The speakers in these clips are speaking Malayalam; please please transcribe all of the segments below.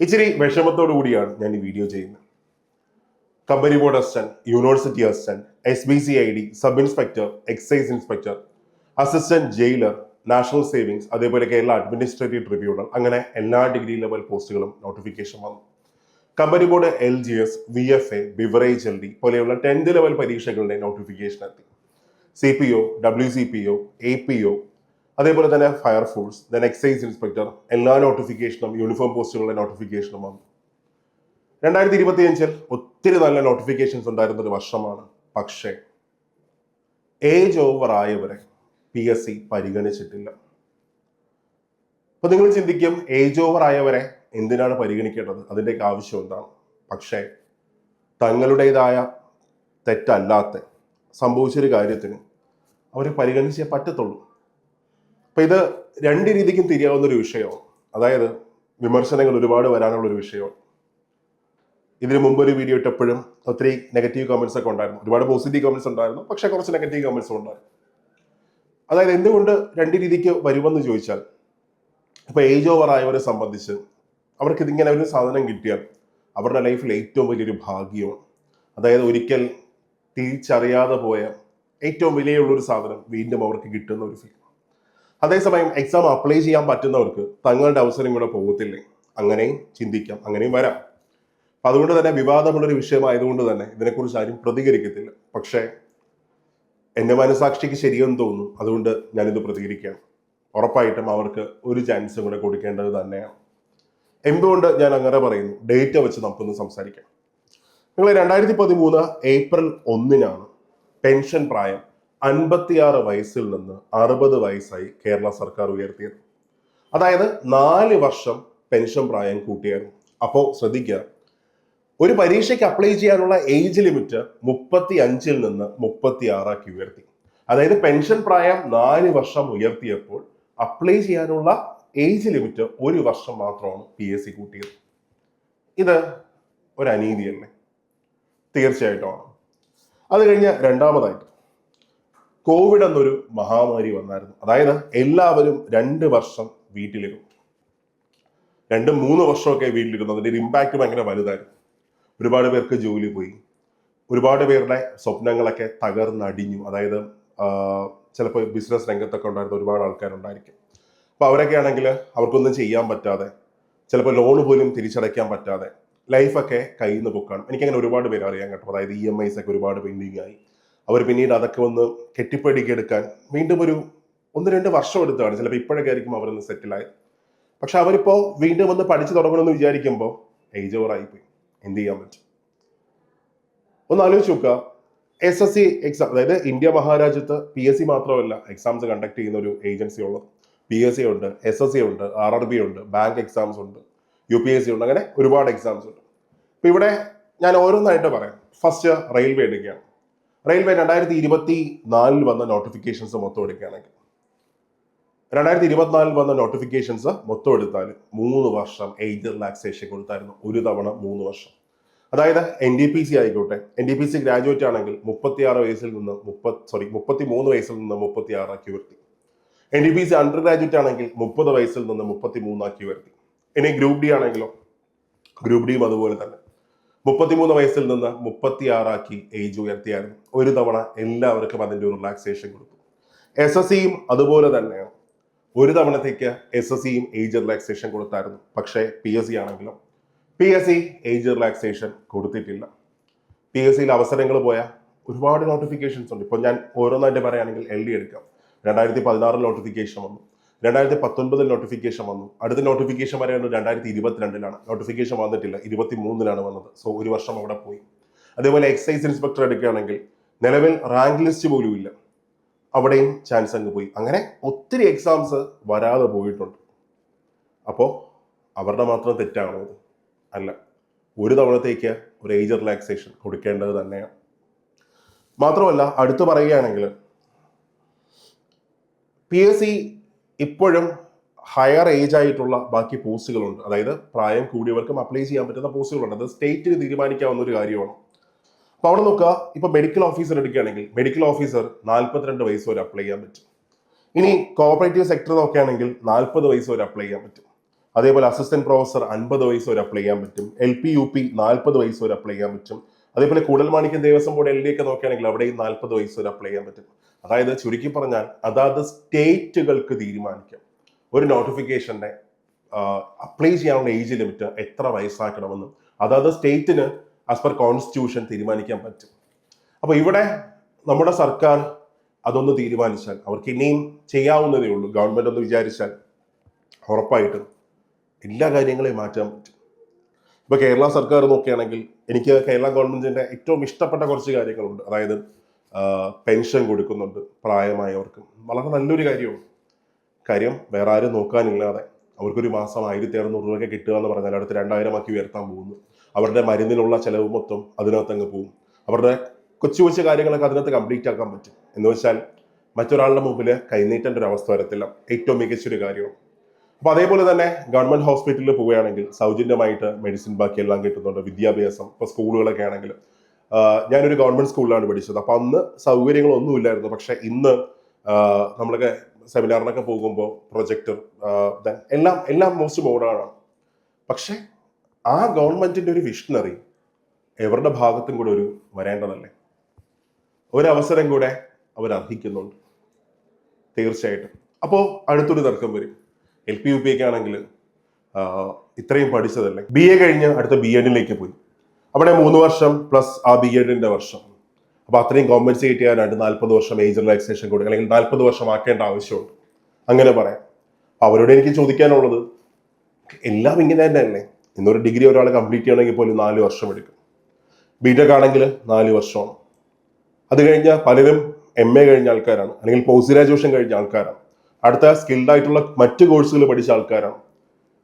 ഇച്ചിരി വിഷമത്തോടു കൂടിയാണ് ഞാൻ ഈ വീഡിയോ ചെയ്യുന്നത്. Company board assistant, university assistant, SBCID, sub inspector, excise inspector, assistant jailer, national savings, അതേപോലെ കേരള അഡ്മിനിസ്ട്രേറ്റീവ് ട്രിബ്യൂണൽ, അങ്ങനെ എല്ലാ ഡിഗ്രി ലെവൽ പോസ്റ്റുകളും നോട്ടിഫിക്കേഷൻ വന്നു. Company board LGS, VFA, beverage LD പോലെയുള്ള 10th ലെവൽ പരീക്ഷകളുടെ നോട്ടിഫിക്കേഷൻ എത്തി. CPO, WCPO, APO, അതേപോലെ തന്നെ ഫയർഫോഴ്സ്, ദെൻ എക്സൈസ് ഇൻസ്പെക്ടർ, എല്ലാ നോട്ടിഫിക്കേഷനും യൂണിഫോം പോസ്റ്റുകളുടെ നോട്ടിഫിക്കേഷനും വന്നു. 2025 ഒത്തിരി നല്ല നോട്ടിഫിക്കേഷൻസ് ഉണ്ടായിരുന്ന ഒരു വർഷമാണ്. പക്ഷേ ഏജ് ഓവർ ആയവരെ PSC പരിഗണിച്ചിട്ടില്ല. അപ്പൊ നിങ്ങൾ ചിന്തിക്കും, ഏജ് ഓവർ ആയവരെ എന്തിനാണ് പരിഗണിക്കേണ്ടത്, അതിൻ്റെയൊക്കെ ആവശ്യം എന്താണ്? പക്ഷേ തങ്ങളുടേതായ തെറ്റല്ലാത്ത സംഭവിച്ചൊരു കാര്യത്തിന് അവരെ പരിഗണിച്ചേ പറ്റത്തുള്ളൂ. അപ്പൊ ഇത് രണ്ട് രീതിക്കും തിരിയാവുന്ന ഒരു വിഷയമാണ്. അതായത് വിമർശനങ്ങൾ ഒരുപാട് വരാനുള്ള ഒരു വിഷയമാണ്. ഇതിനു മുമ്പ് ഒരു വീഡിയോ ഇട്ടപ്പോഴും ഒത്തിരി നെഗറ്റീവ് കമന്റ്സ് ഒക്കെ ഉണ്ടായിരുന്നു, ഒരുപാട് പോസിറ്റീവ് കമന്റ്സ് ഉണ്ടായിരുന്നു, പക്ഷെ കുറച്ച് നെഗറ്റീവ് കമന്റ്സും ഉണ്ടായിരുന്നു. അതായത് എന്തുകൊണ്ട് രണ്ട് രീതിക്ക് വരുമെന്ന് ചോദിച്ചാൽ, ഇപ്പൊ ഏജ് ഓവർ ആയവരെ സംബന്ധിച്ച് അവർക്ക് ഇതിങ്ങനെ ഒരു സാധനം കിട്ടിയാൽ അവരുടെ ലൈഫിൽ ഏറ്റവും വലിയൊരു ഭാഗ്യമാണ്. അതായത് ഒരിക്കൽ തിരിച്ചറിയാതെ പോയ ഏറ്റവും വിലയുള്ളൊരു സാധനം വീണ്ടും അവർക്ക് കിട്ടുന്ന ഒരു ഫീൽ. അതേസമയം എക്സാം അപ്ലൈ ചെയ്യാൻ പറ്റുന്നവർക്ക് തങ്ങളുടെ അവസരം കൂടെ പോകത്തില്ലേ? അങ്ങനെയും ചിന്തിക്കാം, അങ്ങനെയും വരാം. അതുകൊണ്ട് തന്നെ വിവാദമുള്ളൊരു വിഷയമായതുകൊണ്ട് തന്നെ ഇതിനെക്കുറിച്ച് ആരും പ്രതികരിക്കത്തില്ല. പക്ഷേ എൻ്റെ മനസാക്ഷിക്ക് ശരിയെന്ന് തോന്നുന്നു, അതുകൊണ്ട് ഞാനിത് പ്രതികരിക്കുകയാണ്. ഉറപ്പായിട്ടും അവർക്ക് ഒരു ചാൻസും കൂടെ കൊടുക്കേണ്ടത് തന്നെയാണ്. എന്തുകൊണ്ട് ഞാൻ അങ്ങനെ പറയുന്നു? ഡേറ്റ് വെച്ച് നമുക്കൊന്ന് സംസാരിക്കാം. നിങ്ങൾ 2013 ഏപ്രിൽ 1 പെൻഷൻ പ്രായം 56 വയസ്സിൽ നിന്ന് 60 വയസ്സായി കേരള സർക്കാർ ഉയർത്തിയത്. അതായത് 4 വർഷം പെൻഷൻ പ്രായം കൂട്ടിയായിരുന്നു. അപ്പോൾ ശ്രദ്ധിക്കുക, ഒരു പരീക്ഷയ്ക്ക് അപ്ലൈ ചെയ്യാനുള്ള ഏജ് ലിമിറ്റ് 35 നിന്ന് 36 ഉയർത്തി. അതായത് പെൻഷൻ പ്രായം 4 വർഷം ഉയർത്തിയപ്പോൾ അപ്ലൈ ചെയ്യാനുള്ള ഏജ് ലിമിറ്റ് 1 വർഷം മാത്രമാണ് PSC കൂട്ടിയത്. ഇത് ഒരു അനീതിയല്ലേ? തീർച്ചയായിട്ടുമാണ്. അത് കഴിഞ്ഞ് രണ്ടാമതായിട്ട് കോവിഡ് എന്നൊരു മഹാമാരി വന്നായിരുന്നു. അതായത് എല്ലാവരും 2 വർഷം വീട്ടിലിരുന്നു. 2-3 വർഷമൊക്കെ വീട്ടിലിരുന്നു. അതിന്റെ ഒരു ഇമ്പാക്ട് ഭയങ്കര വലുതായിരുന്നു. ഒരുപാട് പേർക്ക് ജോലി പോയി, ഒരുപാട് പേരുടെ സ്വപ്നങ്ങളൊക്കെ തകർന്നടിഞ്ഞു. അതായത് ചിലപ്പോൾ ബിസിനസ് രംഗത്തൊക്കെ ഉണ്ടായിരുന്ന ഒരുപാട് ആൾക്കാരുണ്ടായിരിക്കും. അപ്പൊ അവരൊക്കെ ആണെങ്കിൽ അവർക്കൊന്നും ചെയ്യാൻ പറ്റാതെ, ചിലപ്പോൾ ലോൺ പോലും തിരിച്ചടയ്ക്കാൻ പറ്റാതെ ലൈഫൊക്കെ കയ്യിൽ നിന്ന് പൊക്കാണ്. എനിക്കങ്ങനെ ഒരുപാട് പേര് അറിയാൻ കേട്ടോ. അതായത് EMIs ഒക്കെ ഒരുപാട് പെൻഡിങ് ആയി. അവർ പിന്നീട് അതൊക്കെ ഒന്ന് കെട്ടിപ്പടിക്കെടുക്കാൻ വീണ്ടും ഒരു 1-2 വർഷം എടുത്താണ്. ചിലപ്പോൾ ഇപ്പോഴൊക്കെ ആയിരിക്കും അവരൊന്ന് സെറ്റിലായത്. പക്ഷെ അവരിപ്പോ വീണ്ടും ഒന്ന് പഠിച്ചു തുടങ്ങണമെന്ന് വിചാരിക്കുമ്പോൾ ഏജ് ഓവർ ആയിപ്പോയി. എന്ത് ചെയ്യാൻ പറ്റും? ഒന്ന് ആലോചിച്ച് നോക്കുക. SSC എക്സാം, അതായത് ഇന്ത്യ മഹാരാജ്യത്ത് PSC മാത്രമല്ല എക്സാംസ് കണ്ടക്ട് ചെയ്യുന്ന ഒരു ഏജൻസി ഉള്ളത്. PSC ഉണ്ട്, SSC ഉണ്ട്, RRB ഉണ്ട്, ബാങ്ക് എക്സാംസ് ഉണ്ട്, UPSC ഉണ്ട്, അങ്ങനെ ഒരുപാട് എക്സാംസ് ഉണ്ട്. ഇപ്പൊ ഇവിടെ ഞാൻ ഓരോന്നായിട്ട് പറയാം. ഫസ്റ്റ് റെയിൽവേ എടുക്കുകയാണ്. റെയിൽവേ 2024 വന്ന നോട്ടിഫിക്കേഷൻസ് മൊത്തം എടുക്കുകയാണെങ്കിൽ 2024 വന്ന നോട്ടിഫിക്കേഷൻസ് മൊത്തം എടുത്താൽ 3 വർഷം ഏജ് റിലാക്സേഷൻ കൊടുത്തായിരുന്നു. ഒരു തവണ 3 വർഷം. അതായത് NDPC ആയിക്കോട്ടെ, NDPC ഗ്രാജുവേറ്റ് ആണെങ്കിൽ 33 വയസ്സിൽ നിന്ന് 36 ഉയർത്തി. NDPC അണ്ടർ ഗ്രാജുവേറ്റ് ആണെങ്കിൽ 30 വയസ്സിൽ നിന്ന് 33 ഉയർത്തി. ഇനി ഗ്രൂപ്പ് ഡി ആണെങ്കിലോ, ഗ്രൂപ്പ് ഡിയും അതുപോലെ തന്നെ 33 വയസ്സിൽ നിന്ന് 36 ഏജ് ഉയർത്തിയായിരുന്നു. ഒരു തവണ എല്ലാവർക്കും അതിന്റെ ഒരു റിലാക്സേഷൻ കൊടുത്തു. SSCയും അതുപോലെ തന്നെയാണ്. ഒരു തവണത്തേക്ക് SSCയും ഏജ് റിലാക്സേഷൻ കൊടുത്തായിരുന്നു. പക്ഷേ PSC ആണെങ്കിലോ, PSC ഏജ് റിലാക്സേഷൻ കൊടുത്തിട്ടില്ല. PSCയിൽ അവസരങ്ങൾ പോയ ഒരുപാട് നോട്ടിഫിക്കേഷൻസ് ഉണ്ട്. ഇപ്പൊ ഞാൻ ഓരോന്നായിട്ട് പറയുകയാണെങ്കിൽ LD എടുക്കാം. 2016 നോട്ടിഫിക്കേഷൻ വന്നു, 2019 നോട്ടിഫിക്കേഷൻ വന്നു, അടുത്ത നോട്ടിഫിക്കേഷൻ വരെയാണ് 2022 നോട്ടിഫിക്കേഷൻ വന്നിട്ടില്ല, 23 വന്നത്. സോ ഒരു വർഷം അവിടെ പോയി. അതേപോലെ എക്സൈസ് ഇൻസ്പെക്ടർ എടുക്കുകയാണെങ്കിൽ നിലവിൽ റാങ്ക് ലിസ്റ്റ് പോലും ഇല്ല, അവിടെയും ചാൻസ് അങ്ങ് പോയി. അങ്ങനെ ഒത്തിരി എക്സാംസ് വരാതെ പോയിട്ടുണ്ട്. അപ്പോൾ അവരുടെ മാത്രം തെറ്റാണോ ഇത്? അല്ല. ഒരു തവണത്തേക്ക് ഒരു ഏജ് റിലാക്സേഷൻ കൊടുക്കേണ്ടത് തന്നെയാണ്. മാത്രമല്ല അടുത്ത് പറയുകയാണെങ്കിൽ PSC ഇപ്പോഴും ഹയർ ഏജ് ആയിട്ടുള്ള ബാക്കി പോസ്റ്റുകളുണ്ട്. അതായത് പ്രായം കൂടിയവർക്കും അപ്ലൈ ചെയ്യാൻ പറ്റുന്ന പോസ്റ്റുകളുണ്ട്. അത് സ്റ്റേറ്റിന് തീരുമാനിക്കാവുന്ന ഒരു കാര്യമാണ്. അപ്പൊ അവിടെ നോക്കുക, ഇപ്പൊ മെഡിക്കൽ ഓഫീസർ എടുക്കുകയാണെങ്കിൽ മെഡിക്കൽ ഓഫീസർ 42 വയസ്സ് വരെ അപ്ലൈ ചെയ്യാൻ പറ്റും. ഇനി കോഓപ്പറേറ്റീവ് സെക്ടർ നോക്കുകയാണെങ്കിൽ 40 വയസ്സ് വരെ അപ്ലൈ ചെയ്യാൻ പറ്റും. അതേപോലെ അസിസ്റ്റന്റ് പ്രൊഫസർ 50 വയസ്സ് വരെ അപ്ലൈ ചെയ്യാൻ പറ്റും. LP UP 40 വയസ്സ് വരെ അപ്ലൈ ചെയ്യാൻ പറ്റും. അതേപോലെ കൂടൽമാണിക്യം ദേവസ്വം ബോർഡ് LD ഒക്കെ നോക്കുകയാണെങ്കിൽ അവിടെയും 40 വയസ്സ് വരെ അപ്ലൈ ചെയ്യാൻ പറ്റും. അതായത് ചുരുക്കി പറഞ്ഞാൽ അതാത് സ്റ്റേറ്റുകൾക്ക് തീരുമാനിക്കാം ഒരു നോട്ടിഫിക്കേഷന്റെ അപ്ലൈ ചെയ്യാനുള്ള ഏജ് ലിമിറ്റ് എത്ര വയസ്സാക്കണമെന്നും അതാത് സ്റ്റേറ്റിന് ആസ് പെർ കോൺസ്റ്റിറ്റ്യൂഷൻ തീരുമാനിക്കാൻ പറ്റും. അപ്പൊ ഇവിടെ നമ്മുടെ സർക്കാർ അതൊന്ന് തീരുമാനിച്ചാൽ അവർക്ക് ഇനിയും ചെയ്യാവുന്നതേ ഉള്ളൂ. ഗവൺമെന്റ് ഒന്ന് വിചാരിച്ചാൽ ഉറപ്പായിട്ടും എല്ലാ കാര്യങ്ങളെയും മാറ്റാൻ പറ്റും. ഇപ്പൊ കേരള സർക്കാർ നോക്കുകയാണെങ്കിൽ എനിക്ക് കേരള ഗവൺമെന്റിന്റെ ഏറ്റവും ഇഷ്ടപ്പെട്ട കുറച്ച് കാര്യങ്ങളുണ്ട്. അതായത് പെൻഷൻ കൊടുക്കുന്നുണ്ട് പ്രായമായവർക്ക്, വളരെ നല്ലൊരു കാര്യമാണ്. കാര്യം വേറെ ആരും നോക്കാനില്ലാതെ അവർക്കൊരു മാസം 1600 രൂപയൊക്കെ കിട്ടുക എന്ന് പറഞ്ഞാൽ അടുത്ത് 2000 ആക്കി ഉയർത്താൻ പോകുന്നു. അവരുടെ മരുന്നിനുള്ള ചെലവ് മൊത്തം അതിനകത്ത് അങ്ങ് പോകും. അവരുടെ കൊച്ചു കൊച്ചു കാര്യങ്ങളൊക്കെ അതിനകത്ത് കംപ്ലീറ്റ് ആക്കാൻ പറ്റും. എന്ന് വെച്ചാൽ മറ്റൊരാളുടെ മുമ്പിൽ കൈനീട്ടേണ്ട ഒരു അവസ്ഥ വരത്തില്ല. ഏറ്റവും മികച്ചൊരു കാര്യമാണ്. അപ്പൊ അതേപോലെ തന്നെ ഗവൺമെന്റ് ഹോസ്പിറ്റലിൽ പോവുകയാണെങ്കിൽ സൗജന്യമായിട്ട് മെഡിസിൻ ബാക്കി എല്ലാം കിട്ടുന്നുണ്ട്. വിദ്യാഭ്യാസം ഇപ്പൊ സ്കൂളുകളൊക്കെ ആണെങ്കിൽ ഞാനൊരു ഗവൺമെന്റ് സ്കൂളിലാണ് പഠിച്ചത്. അപ്പൊ അന്ന് സൗകര്യങ്ങളൊന്നും ഇല്ലായിരുന്നു. പക്ഷെ ഇന്ന് നമ്മളൊക്കെ സെമിനാറിനൊക്കെ പോകുമ്പോൾ പ്രൊജക്ടർ എല്ലാം മോസ്റ്റ് മോഡേൺ ആണ്. പക്ഷെ ആ ഗവൺമെന്റിന്റെ ഒരു വിഷണറി എവരുടെ ഭാഗത്തും കൂടെ ഒരു വരേണ്ടതല്ലേ? ഒരവസരം കൂടെ അവർ അർഹിക്കുന്നുണ്ട് തീർച്ചയായിട്ടും. അപ്പോൾ അടുത്തൊരു തർക്കം വരും. LP UP ഒക്കെ ആണെങ്കിൽ ഇത്രയും പഠിച്ചതല്ലേ, BA കഴിഞ്ഞ് അടുത്ത BEd പോയി. അവിടെ 3 വർഷം പ്ലസ് ആ BEdന്റെ വർഷം. അപ്പൊ അത്രയും കോമ്പൻസേറ്റ് ചെയ്യാനായിട്ട് 40 വർഷം ഏജ് റിലാക്സേഷൻ കൊടുക്കുക, അല്ലെങ്കിൽ 40 വർഷം ആക്കേണ്ട ആവശ്യമുണ്ട്, അങ്ങനെ പറയാം. അവരോട് എനിക്ക് ചോദിക്കാനുള്ളത്, എല്ലാം ഇങ്ങനെ തന്നെയല്ലേ? ഇന്നൊരു ഡിഗ്രി ഒരാൾ കംപ്ലീറ്റ് ചെയ്യണമെങ്കിൽ പോലും 4 വർഷം എടുക്കും. BTech ആണെങ്കിൽ 4 വർഷമാണ്. അത് കഴിഞ്ഞ പലരും MA കഴിഞ്ഞ ആൾക്കാരാണ്, അല്ലെങ്കിൽ പോസ്റ്റ് ഗ്രാജുവേഷൻ കഴിഞ്ഞ ആൾക്കാരാണ്, അടുത്ത സ്കിൽഡ് ആയിട്ടുള്ള മറ്റ് കോഴ്സുകൾ പഠിച്ച ആൾക്കാരാണ്.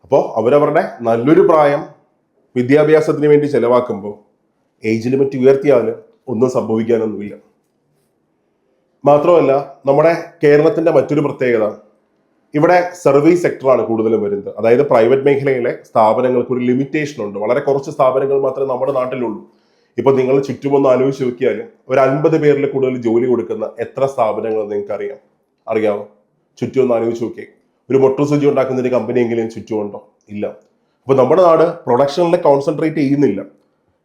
അപ്പോൾ അവരവരുടെ നല്ലൊരു പ്രായം വിദ്യാഭ്യാസത്തിന് വേണ്ടി ചെലവാക്കുമ്പോൾ ഏജ് ലിമിറ്റ് ഉയർത്തിയാൽ ഒന്നും സംഭവിക്കാനൊന്നുമില്ല. മാത്രമല്ല നമ്മുടെ കേരളത്തിന്റെ മറ്റൊരു പ്രത്യേകത, ഇവിടെ സർവീസ് സെക്ടറാണ് കൂടുതലും വരുന്നത്. അതായത് പ്രൈവറ്റ് മേഖലയിലെ സ്ഥാപനങ്ങൾക്ക് ഒരു ലിമിറ്റേഷൻ ഉണ്ട്. വളരെ കുറച്ച് സ്ഥാപനങ്ങൾ മാത്രമേ നമ്മുടെ നാട്ടിലുള്ളൂ. ഇപ്പൊ നിങ്ങൾ ചുറ്റുമൊന്ന് ആലോചിച്ച് നോക്കിയാൽ ഒരു 50 പേരിൽ കൂടുതൽ ജോലി കൊടുക്കുന്ന എത്ര സ്ഥാപനങ്ങൾ നിങ്ങൾക്ക് അറിയാമോ? ചുറ്റും ഒന്ന് ആലോചിച്ച് നോക്കിയേ. ഒരു മൊട്ടർ സുജി ഉണ്ടാക്കുന്ന ഒരു കമ്പനിയെങ്കിലും ചുറ്റുമുണ്ടോ? ഇല്ല. അപ്പൊ നമ്മുടെ നാട് പ്രൊഡക്ഷനിലെ കോൺസെൻട്രേറ്റ് ചെയ്യുന്നില്ല.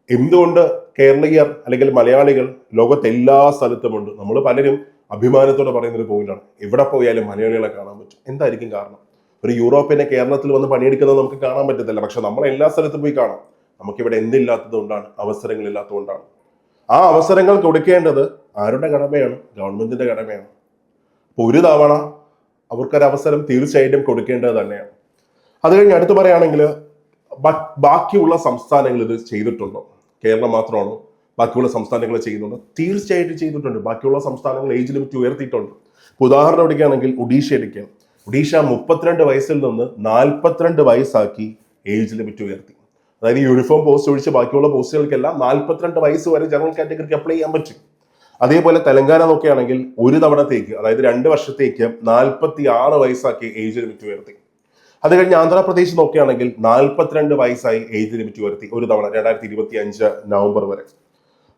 എന്തുകൊണ്ട് കേരളീയർ അല്ലെങ്കിൽ മലയാളികൾ ലോകത്ത് എല്ലാ സ്ഥലത്തുമുണ്ട്? നമ്മൾ പലരും അഭിമാനത്തോടെ പറയുന്ന ഒരു പോയിന്റാണ്, എവിടെ പോയാലും മലയാളികളെ കാണാൻ പറ്റും. എന്തായിരിക്കും കാരണം? ഒരു യൂറോപ്പിനെ കേരളത്തിൽ വന്ന് പണിയെടുക്കുന്നത് നമുക്ക് കാണാൻ പറ്റത്തില്ല, പക്ഷെ നമ്മൾ എല്ലാ സ്ഥലത്തും പോയി കാണാം. നമുക്കിവിടെ എന്തില്ലാത്തത് കൊണ്ടാണ്? അവസരങ്ങൾ ഇല്ലാത്തതുകൊണ്ടാണ്. ആ അവസരങ്ങൾ കൊടുക്കേണ്ടത് ആരുടെ കടമയാണ്? ഗവൺമെന്റിന്റെ കടമയാണ്. അപ്പൊ ഒരു തവണ അവർക്കൊരവസരം തീർച്ചയായിട്ടും കൊടുക്കേണ്ടത് തന്നെയാണ്. അത് കഴിഞ്ഞ് അടുത്ത് പറയുകയാണെങ്കിൽ ബാക്കിയുള്ള സംസ്ഥാനങ്ങൾ ഇത് ചെയ്തിട്ടുണ്ടോ? കേരളം മാത്രമാണോ? ബാക്കിയുള്ള സംസ്ഥാനങ്ങൾ ചെയ്യുന്നുണ്ടോ? തീർച്ചയായിട്ടും ചെയ്തിട്ടുണ്ട്. ബാക്കിയുള്ള സംസ്ഥാനങ്ങൾ ഏജ് ലിമിറ്റ് ഉയർത്തിയിട്ടുണ്ട്. ഉദാഹരണം എടുക്കുകയാണെങ്കിൽ ഒഡീഷ എടുക്കുക. ഒഡീഷ 32 വയസ്സിൽ നിന്ന് 42 വയസ്സാക്കി ഏജ് ലിമിറ്റ് ഉയർത്തി. അതായത് യൂണിഫോം പോസ്റ്റ് ഒഴിച്ച് ബാക്കിയുള്ള പോസ്റ്റുകൾക്കെല്ലാം 42 വയസ്സ് വരെ ജനറൽ കാറ്റഗറിക്ക് അപ്ലൈ ചെയ്യാൻ പറ്റും. അതേപോലെ തെലങ്കാന നോക്കുകയാണെങ്കിൽ ഒരു തവണത്തേക്ക്, അതായത് 2 വർഷത്തേക്ക് 46 വയസ്സാക്കി ഏജ് ലിമിറ്റ് ഉയർത്തി. അത് കഴിഞ്ഞ് ആന്ധ്രാപ്രദേശ് നോക്കുകയാണെങ്കിൽ 42 വയസ്സായി ഏജ് ലിമിറ്റ് ഉയർത്തി ഒരു തവണ 2025 നവംബർ വരെ.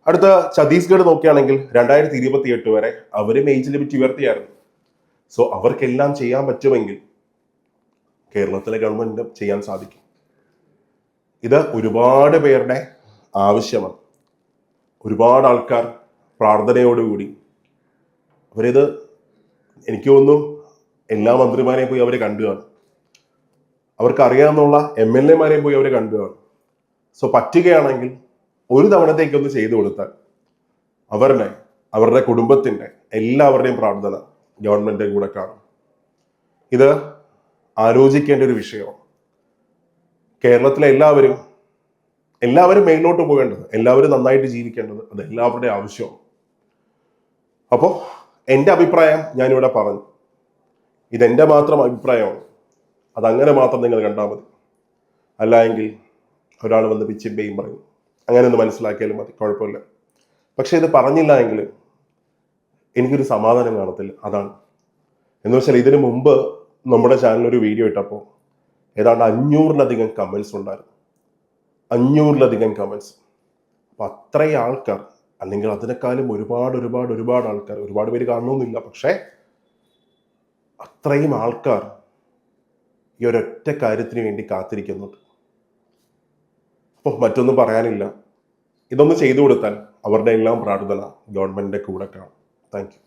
അടുത്ത ഛത്തീസ്ഗഡ് നോക്കുകയാണെങ്കിൽ 2028 വരെ അവരും ഏജ് ലിമിറ്റ് ഉയർത്തിയായിരുന്നു. സോ അവർക്കെല്ലാം ചെയ്യാൻ പറ്റുമെങ്കിൽ കേരളത്തിലെ ഗവൺമെന്റിനും ചെയ്യാൻ സാധിക്കും. ഇത് ഒരുപാട് പേരുടെ ആവശ്യമാണ്. ഒരുപാട് ആൾക്കാർ പ്രാർത്ഥനയോടുകൂടി അവരിത്, എനിക്ക് തോന്നുന്നു എല്ലാ മന്ത്രിമാരെയും പോയി അവർ കണ്ടു കാണും, അവർക്ക് അറിയാവുന്ന MLA മാരെയും പോയി അവർ കണ്ടു കാണും. സോ പറ്റുകയാണെങ്കിൽ ഒരു തവണത്തേക്കൊന്ന് ചെയ്തു കൊടുത്താൽ അവരുടെ കുടുംബത്തിന്റെ എല്ലാവരുടെയും പ്രാർത്ഥന ഗവൺമെന്റ് കൂടെ കാണും. ഇത് ആലോചിക്കേണ്ട ഒരു വിഷയമാണ്. കേരളത്തിലെ എല്ലാവരും മേലോട്ട് പോകേണ്ടത്, എല്ലാവരും നന്നായിട്ട് ജീവിക്കേണ്ടത്, അത് എല്ലാവരുടെയും ആവശ്യമാണ്. അപ്പോൾ എൻ്റെ അഭിപ്രായം ഞാനിവിടെ പറഞ്ഞു. ഇതെന്റെ മാത്രം അഭിപ്രായമാണ്. അതങ്ങനെ മാത്രം നിങ്ങൾ കണ്ടാൽ മതി. അല്ല എങ്കിൽ ഒരാൾ വന്ന് പിച്ചും പേയും പറയും, അങ്ങനെ ഒന്ന് മനസ്സിലാക്കിയാലും മതി, കുഴപ്പമില്ല. പക്ഷെ ഇത് പറഞ്ഞില്ല എങ്കിൽ എനിക്കൊരു സമാധാനം കാണത്തില്ല. അതാണ്. എന്ന് വെച്ചാൽ ഇതിനു മുമ്പ് നമ്മുടെ ചാനലിൽ ഒരു വീഡിയോ ഇട്ടപ്പോൾ ഏതാണ്ട് 500-ലധികം കമന്റ്സ് ഉണ്ടായിരുന്നു. 500-ലധികം കമന്റ്സ്. അപ്പൊ അത്രയും ആൾക്കാർ, അല്ലെങ്കിൽ അതിനേക്കാളും ഒരുപാട് ആൾക്കാർ, ഒരുപാട് പേര് കാണണമെന്നില്ല, പക്ഷെ അത്രയും ആൾക്കാർ ഈ ഒരൊറ്റ കാര്യത്തിന് വേണ്ടി കാത്തിരിക്കുന്നുണ്ട്. അപ്പോൾ മറ്റൊന്നും പറയാനില്ല. ഇതൊന്ന് ചെയ്തു കൊടുത്താൽ അവരുടെ എല്ലാം പ്രാർത്ഥന ഗവൺമെന്റിന്റെ കൂടെ കാണും. Thank you.